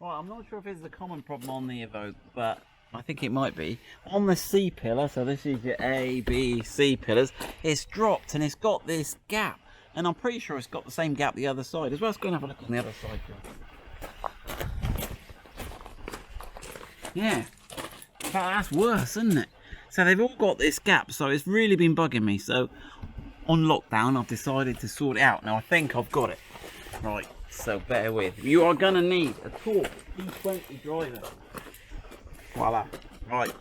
Right, I'm not sure if it's a common problem on the Evoque, but I think it might be. On the C pillar, so this is your A, B, C pillars, it's dropped and it's got this gap. And I'm pretty sure it's got the same gap the other side as well. Let's go and have a look on the other side, John. Yeah, but that's worse, isn't it? So they've all got this gap, so it's really been bugging me. So on lockdown, I've decided to sort it out. Now I think I've got it. Right, so bear with. You are gonna need a torque P20 driver. Voila. Right.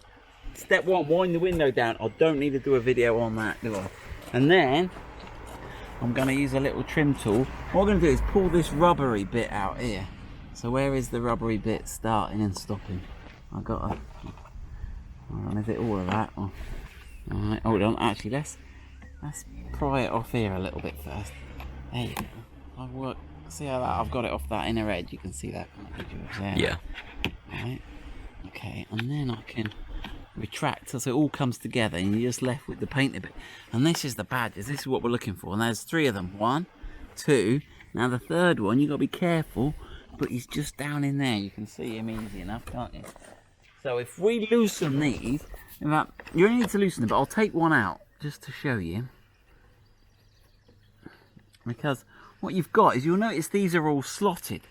Step one, wind the window down. I don't need to do a video on that, do I? And then I'm gonna use a little trim tool. What I'm gonna do is pull this rubbery bit out here. So where is the rubbery bit starting and stopping? I've got a... Hold on, is it all of that? Or... Alright, hold on. Actually, let's pry it off here a little bit first. There you go. I've worked. See how that? I've got it off that inner edge. You can see that. Yeah. Right. Okay, and then I can retract so it all comes together, and you're just left with the painted bit. And this is the badges. This is what we're looking for. And there's 3 of them. 1, 2. Now the third one, you got to be careful, but he's just down in there. You can see him easy enough, can't you? So if we loosen these, in fact, you only need to loosen them, but I'll take one out just to show you. Because what you've got is, you'll notice these are all slotted.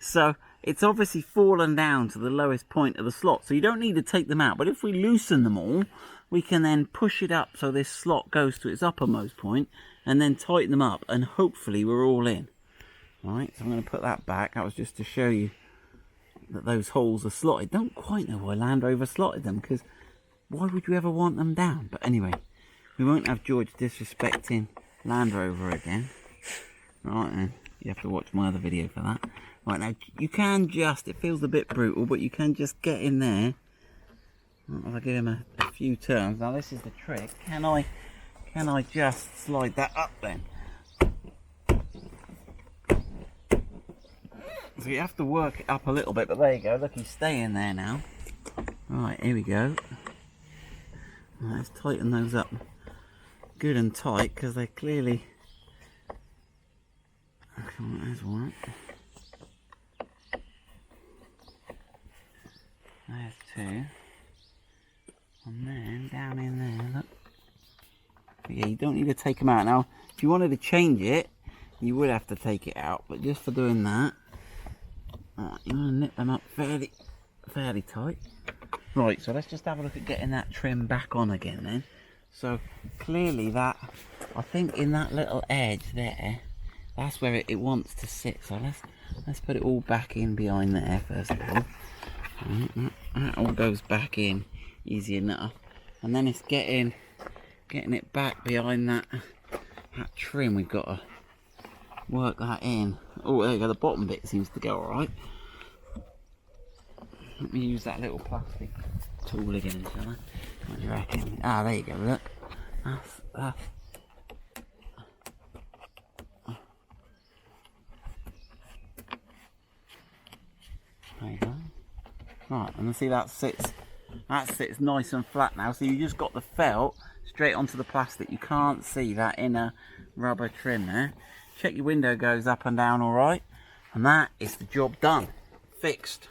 So it's obviously fallen down to the lowest point of the slot. So you don't need to take them out. But if we loosen them all, we can then push it up so this slot goes to its uppermost point, and then tighten them up, and hopefully we're all in. Alright, so I'm going to put that back. That was just to show you that those holes are slotted. Don't quite know why Land Rover slotted them, because why would you ever want them down? But anyway, we won't have George disrespecting Land Rover again. Right then, you have to watch my other video for that. Right, now you can just, it feels a bit brutal, but you can just get in there. I'll give him a few turns. Now this is the trick. Can I just slide that up then? So you have to work it up a little bit, but there you go. Look, he's staying there now. Right, here we go. Right, let's tighten those up good and tight, because they're clearly... Come on, there's one. There's 2. And then down in there, look. But yeah, you don't need to take them out. Now, if you wanted to change it, you would have to take it out. But just for doing that, right, you want to nip them up fairly tight. Right, so let's just have a look at getting that trim back on again then. So clearly that, I think in that little edge there, that's where it wants to sit. So let's put it all back in behind there first of all. Right, that all goes back in easy enough, and then it's getting it back behind that trim. We've got to work that in. Oh, there you go. The bottom bit seems to go all right. Let me use that little plastic tool again, shall I? What do you reckon? Ah, there you go. Look, that's. There you go. Right, and see that sits nice and flat now. So you just got the felt straight onto the plastic. You can't see that inner rubber trim there. Check your window goes up and down all right, and that is the job done, fixed.